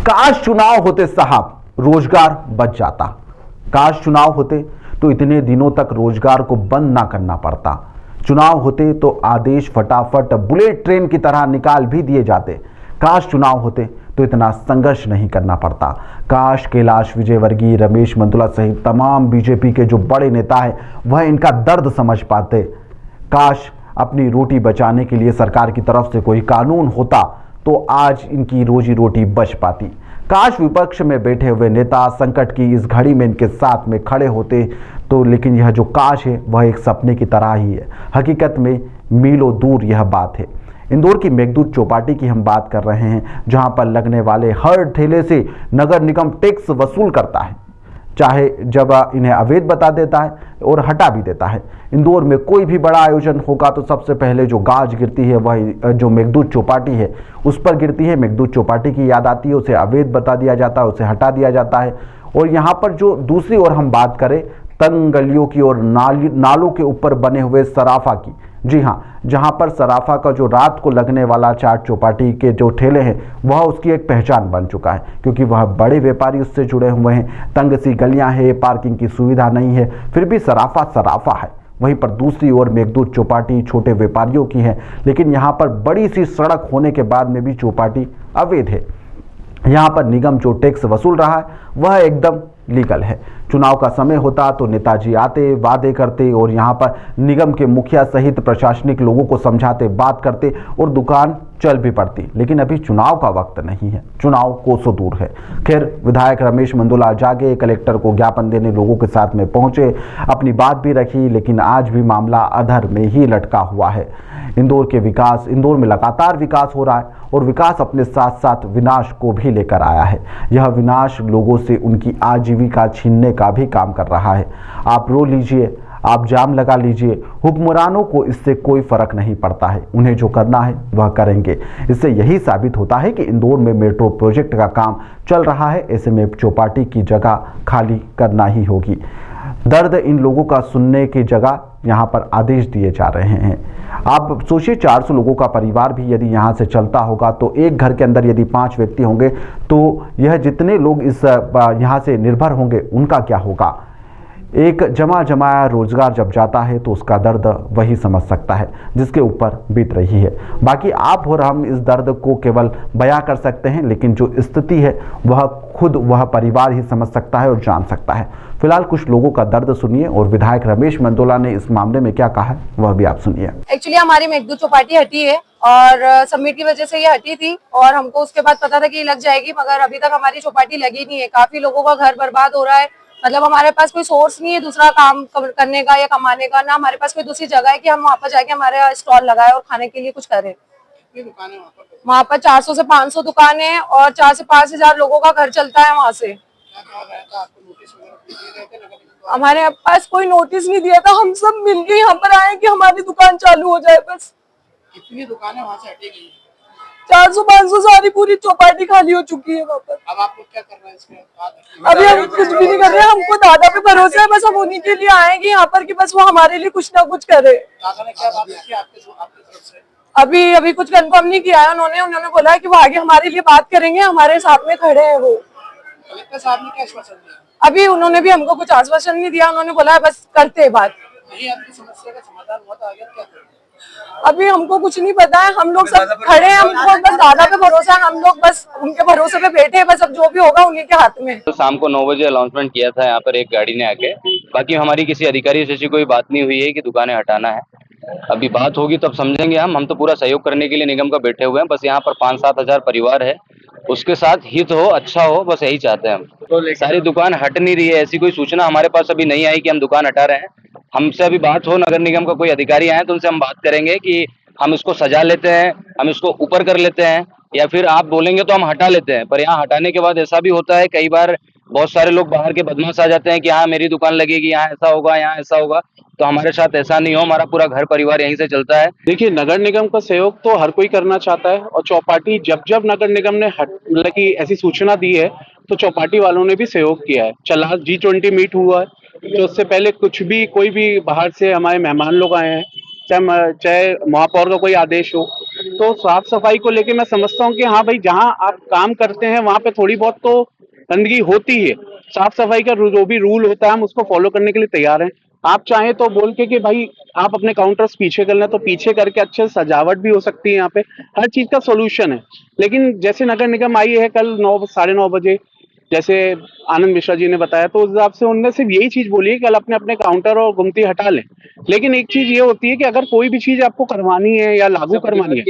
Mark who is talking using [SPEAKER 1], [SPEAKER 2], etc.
[SPEAKER 1] काश चुनाव होते साहब, रोजगार बच जाता। काश चुनाव होते तो इतने दिनों तक रोजगार को बंद ना करना पड़ता। चुनाव होते तो आदेश फटाफट बुलेट ट्रेन की तरह निकाल भी दिए जाते। काश चुनाव होते तो इतना संघर्ष नहीं करना पड़ता। काश कैलाश विजयवर्गीय, रमेश मेंदोला सहित तमाम बीजेपी के जो बड़े नेता हैं वह इनका दर्द समझ पाते। काश अपनी रोटी बचाने के लिए सरकार की तरफ से कोई कानून होता तो आज इनकी रोजी रोटी बच पाती। काश विपक्ष में बैठे हुए नेता संकट की इस घड़ी में इनके साथ में खड़े होते तो, लेकिन यह जो काश है वह एक सपने की तरह ही है। हकीकत में मीलों दूर यह बात है। इंदौर की मेघदूत चौपाटी की हम बात कर रहे हैं, जहां पर लगने वाले हर ठेले से नगर निगम टैक्स वसूल करता है, चाहे जब इन्हें अवैध बता देता है और हटा भी देता है। इंदौर में कोई भी बड़ा आयोजन होगा तो सबसे पहले जो गाज गिरती है वह जो मेघदूत चौपाटी है उस पर गिरती है। मेघदूत चौपाटी की याद आती है, उसे अवैध बता दिया जाता है, उसे हटा दिया जाता है। और यहाँ पर जो दूसरी ओर हम बात करें तंग गलियों की और नालों के ऊपर बने हुए सराफा की, जी हाँ, जहां पर सराफा का जो रात को लगने वाला चाट चौपाटी के जो ठेले हैं वह उसकी एक पहचान बन चुका है, क्योंकि वह बड़े व्यापारी उससे जुड़े हुए हैं। तंग सी गलियां हैं, पार्किंग की सुविधा नहीं है, फिर भी सराफा सराफा है। वहीं पर दूसरी ओर मेघदूत चौपाटी छोटे व्यापारियों की है, लेकिन यहाँ पर बड़ी सी सड़क होने के बाद में भी चौपाटी अवैध है। यहाँ पर निगम जो टैक्स वसूल रहा है वह एकदम लीगल है। चुनाव का समय होता तो नेताजी आते, वादे करते और यहाँ पर निगम के मुखिया सहित प्रशासनिक लोगों को समझाते, बात करते और दुकान चल भी पड़ती। लेकिन अभी चुनाव का वक्त नहीं है, चुनाव कोसों दूर है। खैर, विधायक रमेश मेंदोला जागे, कलेक्टर को ज्ञापन देने लोगों के साथ में पहुंचे, अपनी बात भी रखी, लेकिन आज भी मामला अधर में ही लटका हुआ है। इंदौर में लगातार विकास हो रहा है और विकास अपने साथ साथ विनाश को भी लेकर आया है। यह विनाश लोगों से उनकी आजीविका छीनने का भी काम कर रहा है। आप रो लीजिए, आप जाम लगा लीजिए, हुक्मरानों को इससे कोई फर्क नहीं पड़ता है। उन्हें जो करना है वह करेंगे। इससे यही साबित होता है कि इंदौर में मेट्रो प्रोजेक्ट का काम चल रहा है। ऐसे में चौपाटी की जगह खाली करना ही होगी। दर्द इन लोगों का सुनने की जगह यहाँ पर आदेश दिए जा रहे हैं। आप सोचिए, 400 लोगों का परिवार भी यदि यहाँ से चलता होगा तो एक घर के अंदर यदि 5 व्यक्ति होंगे तो यह जितने लोग इस यहाँ से निर्भर होंगे उनका क्या होगा। एक जमा जमाया रोजगार जब जाता है तो उसका दर्द वही समझ सकता है जिसके ऊपर बीत रही है। बाकी आप और हम इस दर्द को केवल बयां कर सकते हैं, लेकिन जो स्थिति है वह परिवार ही समझ सकता है और जान सकता है। फिलहाल कुछ लोगों का दर्द सुनिए और विधायक रमेश मेंदोला ने इस मामले में क्या कहा है वह भी आप सुनिए।
[SPEAKER 2] एक्चुअली हमारी मेघदूत चौपाटी हटी है और सबमिट की वजह से ये हटी थी और हमको उसके बाद पता था कि लग जाएगी, मगर अभी तक हमारी चौपाटी लगी नहीं है। काफी लोगों का घर बर्बाद हो रहा है। मतलब हमारे पास कोई सोर्स नहीं है दूसरा काम करने का या कमाने का, ना हमारे पास कोई दूसरी जगह है कि हम वहाँ पर जाके हमारे स्टॉल लगाए और खाने के लिए कुछ करें। वहाँ पर 400 से 500 दुकानें हैं और 4 से 5 हजार लोगों का घर चलता है वहाँ से। हमारे पास कोई नोटिस नहीं दिया था, हम सब मिलके यहाँ पर आए कि हमारी दुकान चालू हो जाए। बस
[SPEAKER 3] कितनी दुकानें वहाँ से हटी गई?
[SPEAKER 2] 400-500 सारी पूरी चौपाटी खाली हो चुकी है वहाँ पर।
[SPEAKER 3] अब आप लोग क्या कर रहे हैं इसके बाद?
[SPEAKER 2] अभी हम कुछ भी नहीं कर रहे हैं, हमको दादा पे भरोसा है। बस हम उन्हीं के लिए आएंगे यहाँ पर कि बस वो हमारे लिए कुछ ना कुछ करे।
[SPEAKER 3] दादा ने क्या बात की आपके तरफ से?
[SPEAKER 2] अभी कुछ कंफर्म नहीं किया है उन्होंने बोला है कि वो आगे हमारे लिए बात करेंगे, हमारे साथ में खड़े हैं वो।
[SPEAKER 3] कलेक्टर साहब ने क्या आश्वासन दिया?
[SPEAKER 2] अभी उन्होंने भी हमको कुछ आश्वासन नहीं दिया, उन्होंने बोला है बस करते बात।
[SPEAKER 3] नहीं, आपकी समस्या का समाधान हुआ तो आगे क्या करेंगे?
[SPEAKER 2] अभी हमको कुछ नहीं पता है, हम लोग सब खड़े हैं, हमको बस दादा पे भरोसा है, हम लोग बस उनके भरोसे पे बैठे हैं। बस अब जो भी होगा उन्हीं के हाथ में।
[SPEAKER 4] तो शाम को 9 बजे अनाउंसमेंट किया था यहाँ पर एक गाड़ी ने आके। बाकी हमारी किसी अधिकारी से कोई बात नहीं हुई है कि दुकानें हटाना है। अभी बात होगी तब समझेंगे। हम तो पूरा सहयोग करने के लिए निगम का बैठे हुए हैं। बस यहाँ पर 5-7 हजार परिवार है, उसके साथ हित हो, अच्छा हो, बस यही चाहते हैं हम। तो सारी दुकान हट नहीं रही है, ऐसी कोई सूचना हमारे पास अभी नहीं आई कि हम दुकान हटा रहे हैं। हमसे अभी बात हो, नगर निगम का कोई अधिकारी आए तो उनसे हम बात करेंगे कि हम इसको सजा लेते हैं, हम इसको ऊपर कर लेते हैं, या फिर आप बोलेंगे तो हम हटा लेते हैं। पर यहाँ हटाने के बाद ऐसा भी होता है, कई बार बहुत सारे लोग बाहर के बदमाश आ जाते हैं कि हाँ मेरी दुकान लगेगी, यहाँ ऐसा होगा, यहाँ ऐसा होगा। तो हमारे साथ ऐसा नहीं हो, हमारा पूरा घर परिवार यहीं से चलता है।
[SPEAKER 5] देखिए, नगर निगम का सहयोग तो हर कोई करना चाहता है और चौपाटी जब नगर निगम ने मतलब की ऐसी सूचना दी है तो चौपाटी वालों ने भी सहयोग किया है। चला G20 मीट हुआ है, तो उससे पहले कोई भी बाहर से हमारे मेहमान लोग आए हैं, चाहे महापौर का कोई आदेश हो, तो साफ सफाई को लेके मैं समझता हूँ कि हाँ भाई, जहाँ आप काम करते हैं वहां पे थोड़ी बहुत तो गंदगी होती है। साफ सफाई का जो भी रूल होता है हम उसको फॉलो करने के लिए तैयार हैं। आप चाहें तो बोल के कि भाई आप अपने काउंटर्स पीछे कर लें, तो पीछे करके अच्छे से सजावट भी हो सकती है। यहाँ पे हर चीज का सोल्यूशन है। लेकिन जैसे नगर निगम आई है कल 9 साढ़े 9 बजे, जैसे आनंद मिश्रा जी ने बताया, तो उस हिसाब से उनने सिर्फ यही चीज बोली है कि कल अपने अपने काउंटर और गुमती हटा लें। लेकिन एक चीज ये होती है कि अगर कोई भी चीज आपको करवानी है या लागू करवानी है